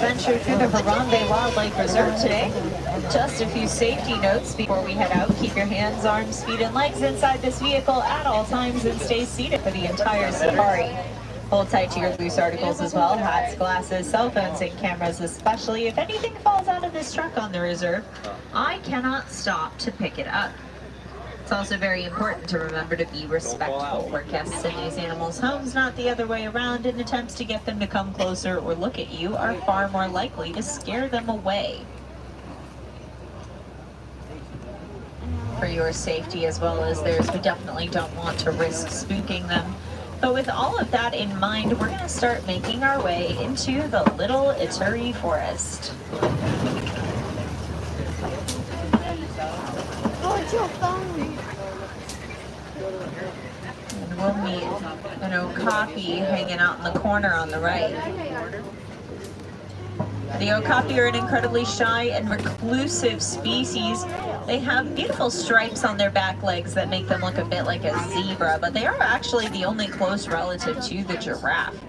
adventure through the Harambe Wildlife Reserve today. Just a few safety notes before we head out. Keep your hands, arms, feet, and legs inside this vehicle at all times and stay seated for the entire safari. Hold tight to your loose articles as well, hats, glasses, cell phones, and cameras especially. If anything falls out of this truck on the reserve, I cannot stop to pick it up. It's also very important to remember to be respectful. We're guests in these animals' homes, not the other way around, and attempts to get them to come closer or look at you are far more likely to scare them away. For your safety as well as theirs, we definitely don't want to risk spooking them. But with all of that in mind, we're going to start making our way into the Little Ituri Forest. And we'll meet an okapi hanging out in the corner on the right. The okapi are an incredibly shy and reclusive species. They have beautiful stripes on their back legs that make them look a bit like a zebra, but they are actually the only close relative to the giraffe.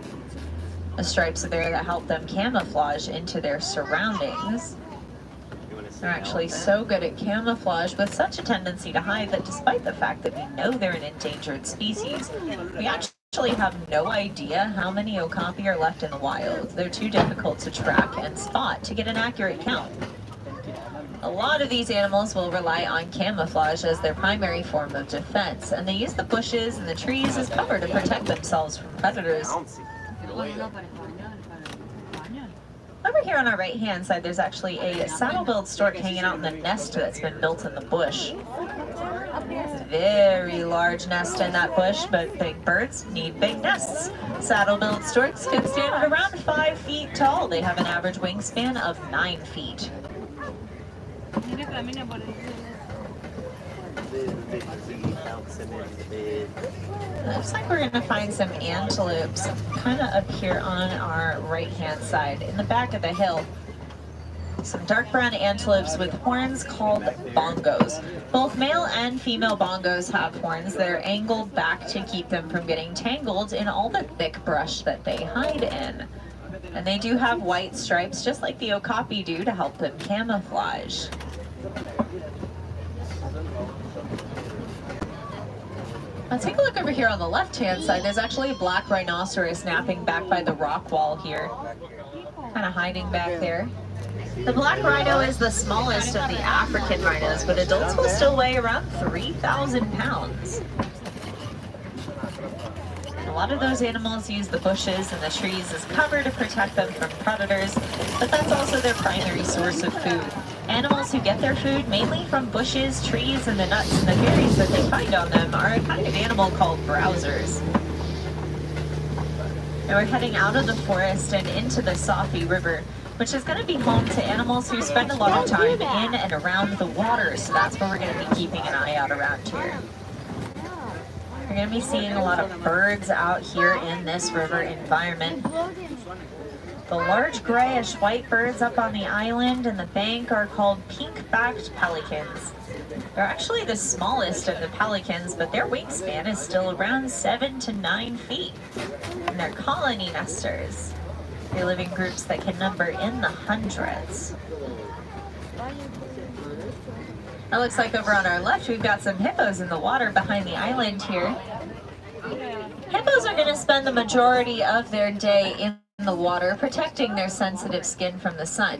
The stripes are there that help them camouflage into their surroundings. They're actually so good at camouflage with such a tendency to hide that despite the fact that we know they're an endangered species, we actually have no idea how many okapi are left in the wild. They're too difficult to track and spot to get an accurate count. A lot of these animals will rely on camouflage as their primary form of defense, and they use the bushes and the trees as cover to protect themselves from predators. Over here on our right-hand side, there's actually a saddle-billed stork hanging out in the nest that's been built in the bush. Very large nest in that bush, but big birds need big nests. Saddle-billed storks can stand at around 5 feet tall. They have an average wingspan of 9 feet. Looks like we're going to find some antelopes kind of up here on our right-hand side in the back of the hill. Some dark brown antelopes with horns called bongos. Both male and female bongos have horns that are angled back to keep them from getting tangled in all the thick brush that they hide in. And they do have white stripes just like the okapi do to help them camouflage. Now take a look over here on the left-hand side. There's actually a black rhinoceros napping back by the rock wall here, kind of hiding back there. The black rhino is the smallest of the African rhinos, but adults will still weigh around 3,000 pounds. A lot of those animals use the bushes and the trees as cover to protect them from predators, but that's also their primary source of food. Animals who get their food mainly from bushes, trees, and the nuts and the berries that they find on them are a kind of animal called browsers. Now we're heading out of the forest and into the Safi River, which is going to be home to animals who spend a lot of time in and around the water, so that's where we're going to be keeping an eye out around here. We're going to be seeing a lot of birds out here in this river environment. The large grayish-white birds up on the island and the bank are called pink-backed pelicans. They're actually the smallest of the pelicans, but their wingspan is still around 7 to 9 feet. And they're colony nesters. They live in groups that can number in the hundreds. It looks like over on our left we've got some hippos in the water behind the island here. Hippos are going to spend the majority of their day in the water, protecting their sensitive skin from the sun.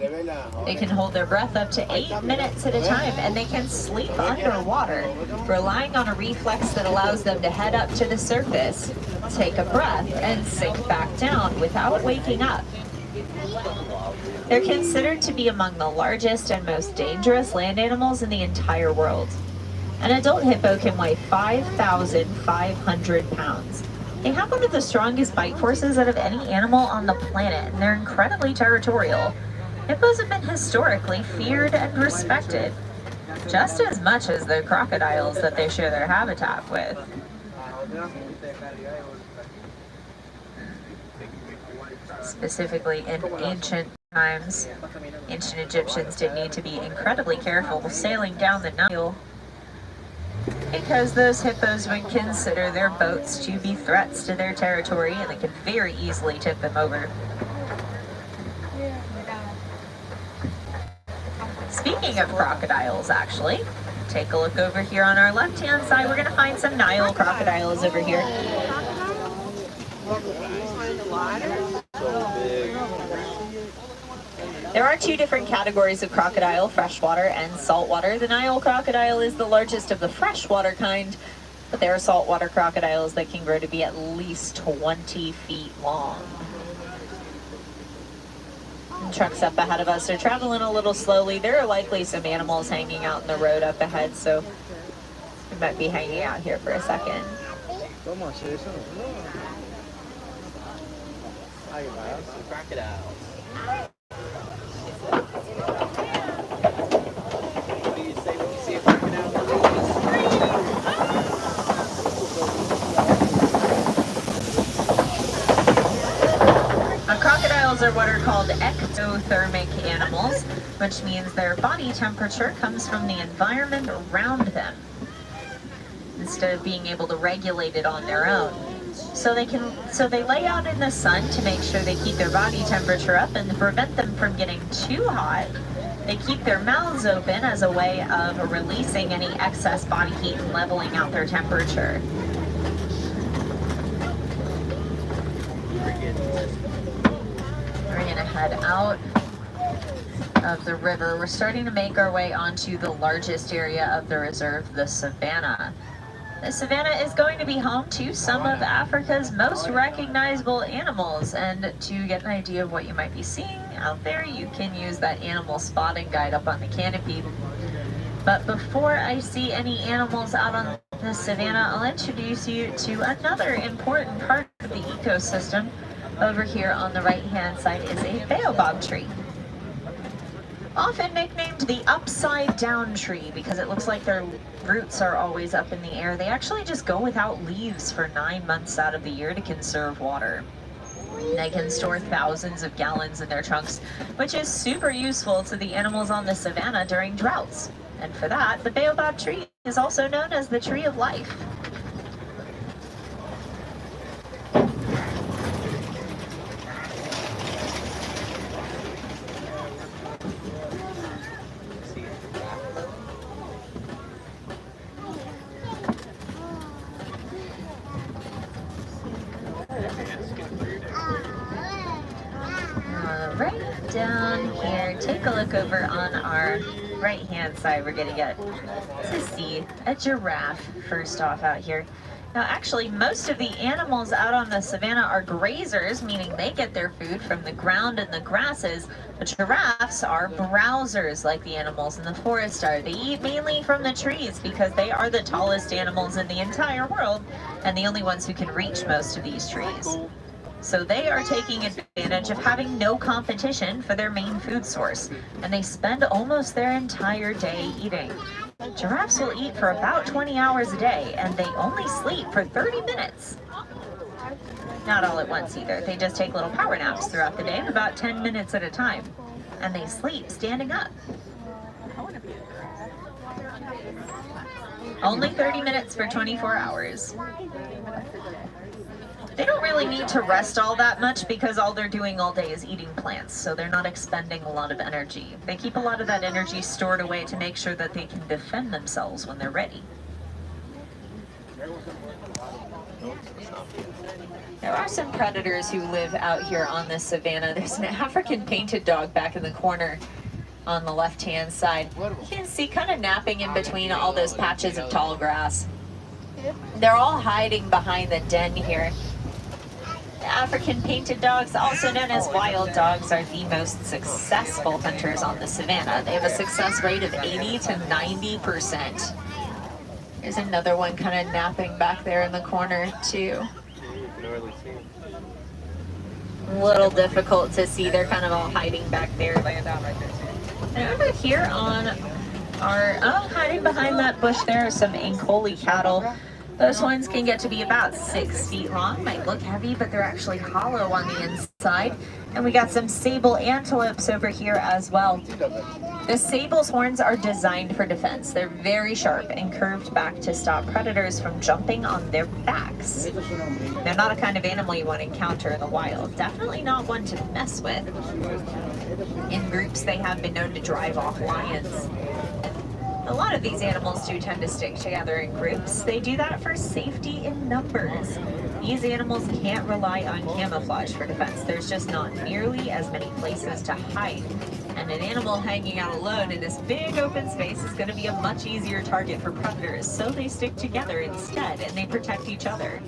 They can hold their breath up to 8 minutes at a time, and they can sleep underwater, relying on a reflex that allows them to head up to the surface, take a breath, and sink back down without waking up. They're considered to be among the largest and most dangerous land animals in the entire world. An adult hippo can weigh 5,500 pounds. They have one of the strongest bite forces out of any animal on the planet, and they're incredibly territorial. Hippos have been historically feared and respected, just as much as the crocodiles that they share their habitat with. Specifically in ancient times, ancient Egyptians did need to be incredibly careful sailing down the Nile, because those hippos would consider their boats to be threats to their territory, and they could very easily tip them over. Speaking of crocodiles, actually, take a look over here on our left-hand side. We're going to find some Nile crocodiles over here. There are two different categories of crocodile, freshwater and saltwater. The Nile crocodile is the largest of the freshwater kind, but there are saltwater crocodiles that can grow to be at least 20 feet long. And trucks up ahead of us are traveling a little slowly. There are likely some animals hanging out in the road up ahead, so we might be hanging out here for a second. Crocodiles. Crocodiles are what are called ectothermic animals, which means their body temperature comes from the environment around them, instead of being able to regulate it on their own. So they lay out in the sun to make sure they keep their body temperature up and to prevent them from getting too hot. They keep their mouths open as a way of releasing any excess body heat and leveling out their temperature. We're gonna head out of the river. We're starting to make our way onto the largest area of the reserve, the savanna. The savanna is going to be home to some of Africa's most recognizable animals, and to get an idea of what you might be seeing out there, you can use that animal spotting guide up on the canopy. But before I see any animals out on the savanna, I'll introduce you to another important part of the ecosystem. Over here on the right-hand side is a baobab tree. Often nicknamed the upside-down tree because it looks like their roots are always up in the air. They actually just go without leaves for 9 months out of the year to conserve water. They can store thousands of gallons in their trunks, which is super useful to the animals on the savanna during droughts. And for that, the baobab tree is also known as the tree of life. Right down here, take a look over on our right hand side. We're gonna get to see a giraffe first off out here. Now actually most of the animals out on the savanna are grazers, meaning they get their food from the ground and the grasses, but giraffes are browsers like the animals in the forest are. They eat mainly from the trees because they are the tallest animals in the entire world and the only ones who can reach most of these trees. So they are taking advantage of having no competition for their main food source, and they spend almost their entire day eating. Giraffes will eat for about 20 hours a day, and they only sleep for 30 minutes. Not all at once either. They just take little power naps throughout the day of about 10 minutes at a time, and they sleep standing up. Only 30 minutes for 24 hours. They don't really need to rest all that much because all they're doing all day is eating plants, so they're not expending a lot of energy. They keep a lot of that energy stored away to make sure that they can defend themselves when they're ready. There are some predators who live out here on the savanna. There's an African painted dog back in the corner on the left-hand side. You can see kind of napping in between all those patches of tall grass. They're all hiding behind the den here. African painted dogs, also known as wild dogs, are the most successful hunters on the savanna. They have a success rate of 80 to 90%. There's another one kind of napping back there in the corner too. A little difficult to see. They're kind of all hiding back there. And over here on our, hiding behind that bush there are some Ankoli cattle. Those ones can get to be about 6 feet long. Might look heavy, but they're actually hollow on the inside. side. And we got some sable antelopes over here as well. The sable's horns are designed for defense. They're very sharp and curved back to stop predators from jumping on their backs. They're not a kind of animal you want to encounter in the wild. Definitely not one to mess with. In groups, they have been known to drive off lions. A lot of these animals do tend to stick together in groups. They do that for safety in numbers. These animals can't rely on camouflage for defense. There's just not nearly as many places to hide. And an animal hanging out alone in this big open space is going to be a much easier target for predators. So they stick together instead and they protect each other.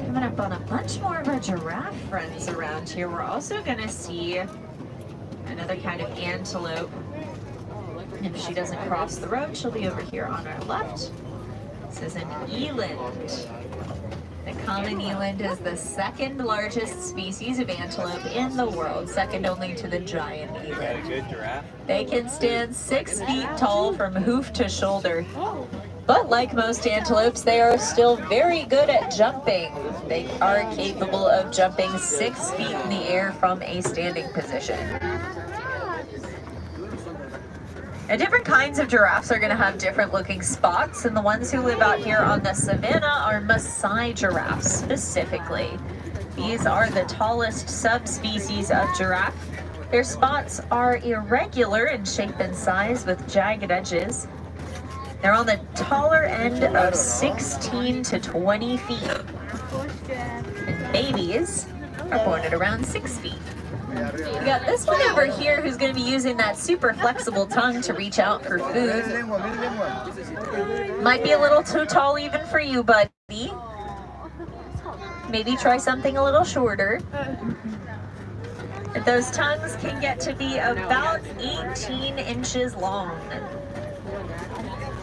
Coming up on a bunch more of our giraffe friends around here, we're also going to see another kind of antelope. If she doesn't cross the road, she'll be over here on our left. This is an eland. The common eland is the second largest species of antelope in the world, second only to the giant eland. Good giraffe. They can stand 6 feet tall from hoof to shoulder. But like most antelopes, they are still very good at jumping. They are capable of jumping 6 feet in the air from a standing position. Now, different kinds of giraffes are going to have different looking spots, and the ones who live out here on the savanna are Maasai giraffes specifically. These are the tallest subspecies of giraffe. Their spots are irregular in shape and size with jagged edges. They're on the taller end of 16 to 20 feet. And babies are born at around 6 feet. We got this one over here who's going to be using that super flexible tongue to reach out for food. Might be a little too tall even for you, buddy. Maybe try something a little shorter. Those tongues can get to be about 18 inches long.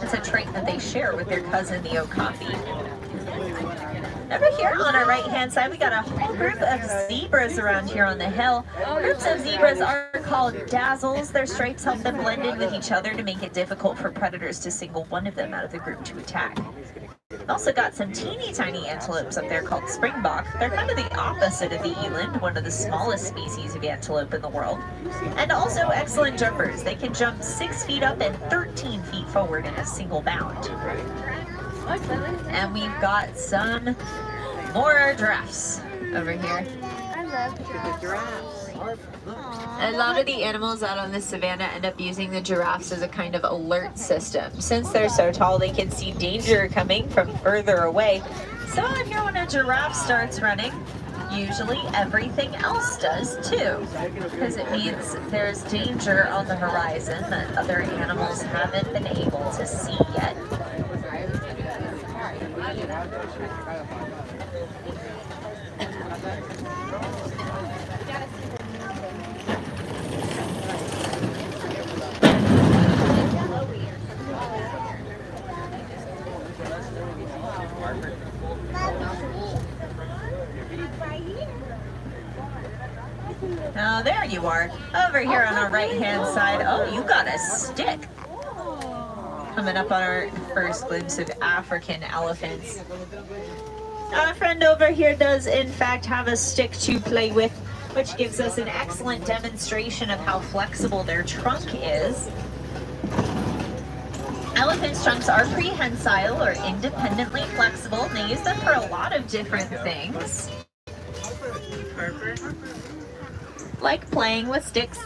It's a trait that they share with their cousin, the okapi. Over here on our right-hand side, we got a whole group of zebras around here on the hill. Groups of zebras are called dazzles. Their stripes help them blend in with each other to make it difficult for predators to single one of them out of the group to attack. We've also got some teeny tiny antelopes up there called springbok. They're kind of the opposite of the eland, one of the smallest species of antelope in the world. And also excellent jumpers. They can jump 6 feet up and 13 feet forward in a single bound. And we've got some more giraffes over here. I love giraffes. A lot of the animals out on the savanna end up using the giraffes as a kind of alert system. Since they're so tall, they can see danger coming from further away. So out here when a giraffe starts running, usually everything else does too, because it means there's danger on the horizon that other animals haven't been able to see yet. Oh, there you are. Over here on our right-hand side. Oh, you got a stick. Coming up on our first glimpse of African elephants. Our friend over here does, in fact, have a stick to play with, which gives us an excellent demonstration of how flexible their trunk is. Elephants' trunks are prehensile or independently flexible, and they use them for a lot of different things. Like playing with sticks.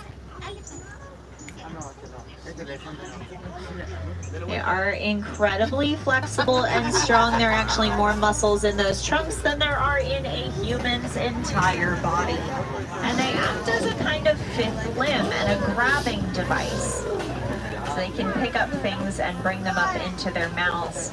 They are incredibly flexible and strong. There are actually more muscles in those trunks than there are in a human's entire body. And they act as a kind of fifth limb and a grabbing device. So they can pick up things and bring them up into their mouths.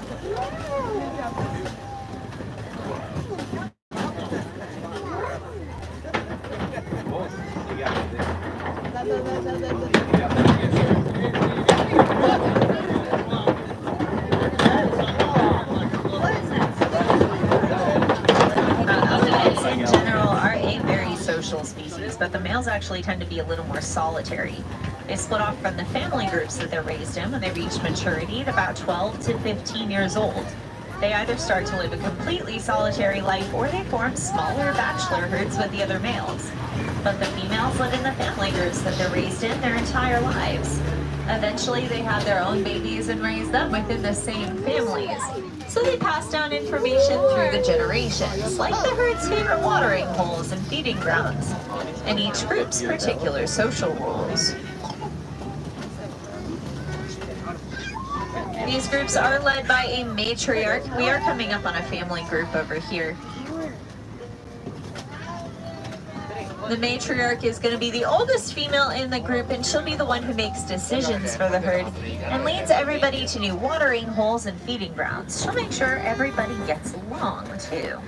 Elephants in general are a very social species, but the males actually tend to be a little more solitary. They split off from the family groups that they're raised in when they reach maturity at about 12 to 15 years old. They either start to live a completely solitary life or they form smaller bachelor herds with the other males. But the females live in the family groups that they're raised in their entire lives. Eventually, they have their own babies and raise them within the same families. So they pass down information through the generations, like the herd's favorite watering holes and feeding grounds, and each group's particular social roles. These groups are led by a matriarch. We are coming up on a family group over here. The matriarch is going to be the oldest female in the group, and she'll be the one who makes decisions for the herd and leads everybody to new watering holes and feeding grounds. She'll make sure everybody gets along, too.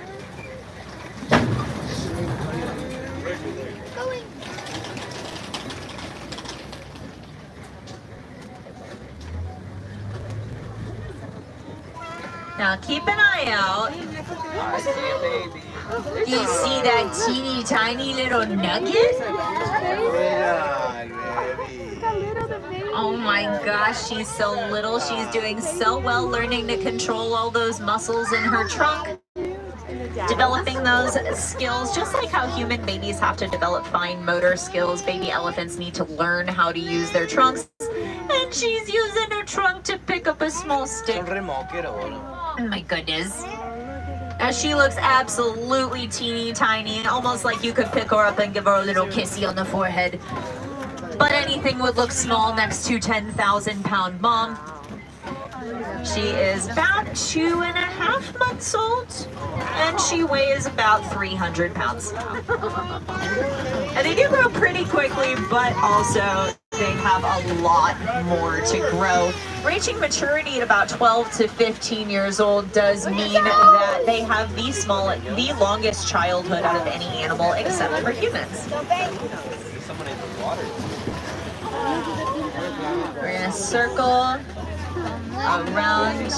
Now keep an eye out. I see a baby. Do you see that teeny tiny little nugget? Oh my gosh, she's so little. She's doing so well learning to control all those muscles in her trunk. Developing those skills, just like how human babies have to develop fine motor skills, baby elephants need to learn how to use their trunks. And she's using her trunk to pick up a small stick. Oh my goodness. As she looks absolutely teeny tiny, almost like you could pick her up and give her a little kissy on the forehead. But anything would look small next to 10,000-pound mom. She is about 2.5 months old, and she weighs about 300 pounds. And they do grow pretty quickly, but also they have a lot more to grow. Reaching maturity at about 12 to 15 years old does mean that they have the longest childhood out of any animal except for humans. We're going to circle around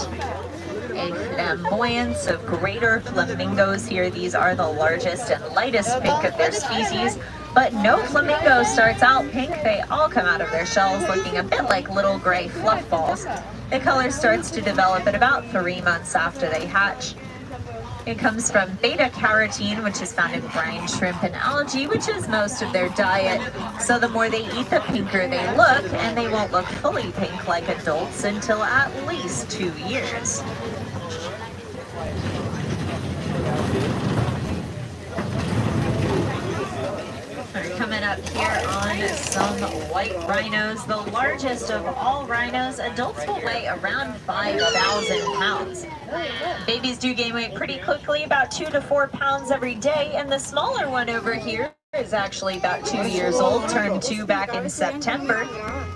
a flamboyance of greater flamingos here. These are the largest and lightest pink of their species, but no flamingo starts out pink. They all come out of their shells looking a bit like little gray fluff balls. The color starts to develop at about 3 months after they hatch. It comes from beta-carotene, which is found in brine shrimp and algae, which is most of their diet. So the more they eat, the pinker they look, and they won't look fully pink like adults until at least 2 years. We're coming up here on some white rhinos. The largest of all rhinos, adults will weigh around 5,000 pounds. Babies do gain weight pretty quickly, about 2 to 4 pounds every day, and the smaller one over here is actually about 2 years old, turned 2 back in September,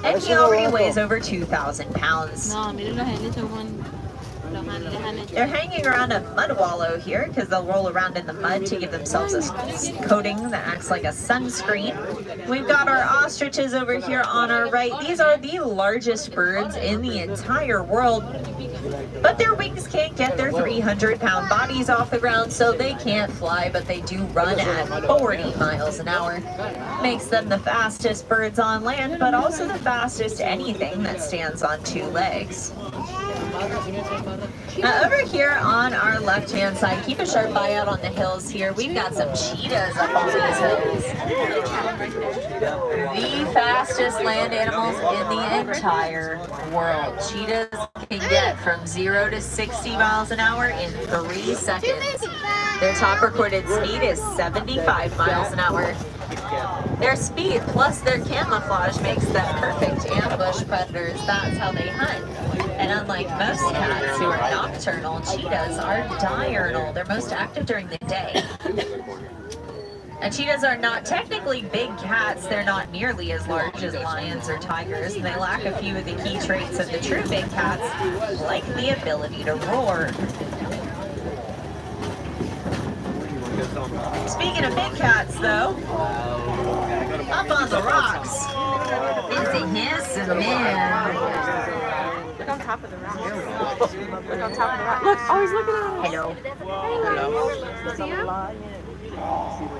and he already weighs over 2,000 pounds. They're hanging around a mud wallow here because they'll roll around in the mud to give themselves a coating that acts like a sunscreen. We've got our ostriches over here on our right. These are the largest birds in the entire world, but their wings can't get their 300-pound bodies off the ground, so they can't fly, but they do run at 40 miles an hour. Makes them the fastest birds on land, but also the fastest anything that stands on 2 legs. Now over here on our left-hand side, keep a sharp eye out on the hills here. We've got some cheetahs up on these hills. The fastest land animals in the entire world. Cheetahs can get from 0 to 60 miles an hour in 3 seconds. Their top recorded speed is 75 miles an hour. Their speed plus their camouflage makes them perfect ambush predators. That's how they hunt. And unlike most cats who are nocturnal, cheetahs are diurnal. They're most active during the day. And cheetahs are not technically big cats. They're not nearly as large as lions or tigers, and they lack a few of the key traits of the true big cats, like the ability to roar. Speaking of big cats, though, up on the rocks is a handsome man. Look on top of the rock. Look on top of the rock. Look, oh, he's looking at us. Hello. Hello. See him?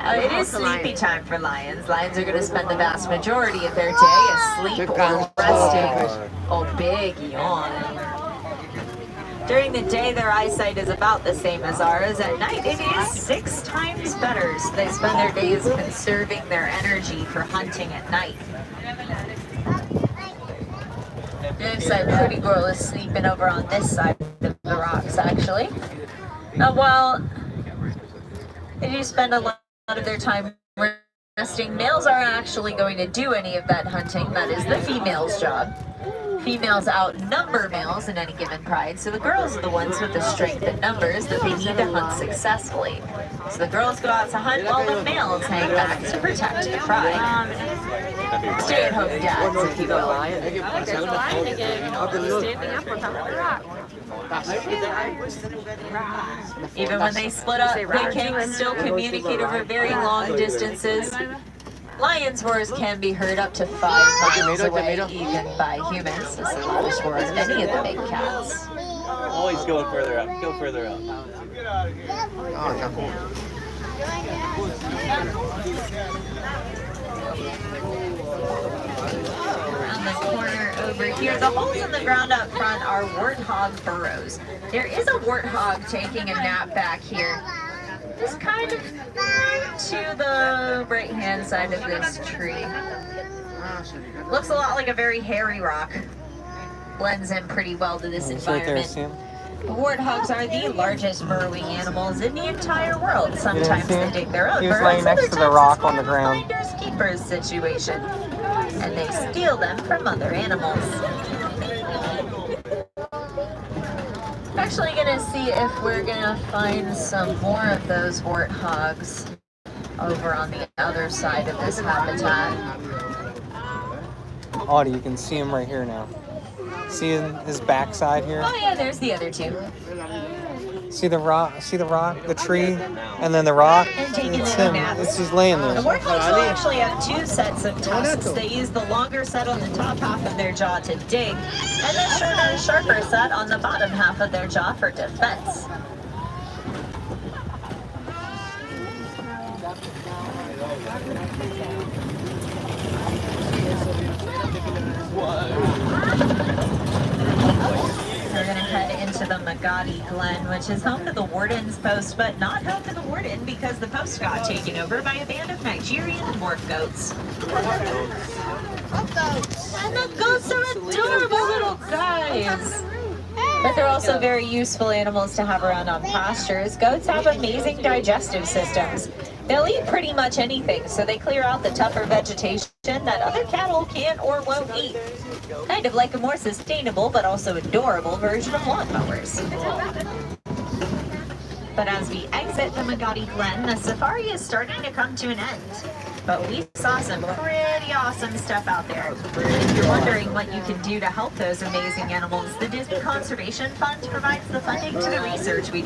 It is sleepy time for lions. Lions are going to spend the vast majority of their day asleep or resting. Oh, big yawn. During the day, their eyesight is about the same as ours. At night, it is 6 times better. So they spend their days conserving their energy for hunting at night. It looks like Pretty Girl is sleeping over on this side of the rocks, actually. While they do spend a lot of their time resting, males aren't actually going to do any of that hunting. That is the female's job. Females outnumber males in any given pride, so the girls are the ones with the strength and numbers that they need to hunt successfully. So the girls go out to hunt while the males hang back to protect the pride. Stay-at-home dads, if you will. There's a lion again. Standing up on top of the rock. Even when they split up, they can still communicate over very long distances. Lions' roars can be heard up to 5 miles away, even by humans. This is the loudest roar of any of the big cats. Always going further up. Go further up. Around the corner over here, the holes in the ground up front are warthog burrows. There is a warthog taking a nap back here. Just kind of to the right-hand side of this tree. Looks a lot like a very hairy rock. Blends in pretty well to this environment. Warthogs are the largest burrowing animals in the entire world. Sometimes they dig their own burrows, laying next to the rock on the ground. Finders keepers situation, and they steal them from other animals. I'm actually gonna see if we're gonna find some more of those warthogs over on the other side of this habitat. Audie, you can see him right here now. See his backside here? Oh yeah, there's the other two. See the rock, the tree, and then the rock? And taking It's their him. naps. It's just laying The there. warthogs will actually have 2 sets of tusks. They use the longer set on the top half of their jaw to dig, and the shorter, sharper set on the bottom half of their jaw for defense. We're going to head into the Magadi Glen, which is home to the Warden's Post, but not home to the Warden because the post got taken over by a band of Nigerian dwarf goats. And the goats are adorable little guys. But they're also very useful animals to have around on pastures. Goats have amazing digestive systems. They'll eat pretty much anything, so they clear out the tougher vegetation that other cattle can't or won't eat. Kind of like a more sustainable but also adorable version of lawnmowers. But as we exit the Magadi Glen, the safari is starting to come to an end. But we saw some pretty awesome stuff out there. If you're wondering what you can do to help those amazing animals, the Disney Conservation Fund provides the funding to the research we do.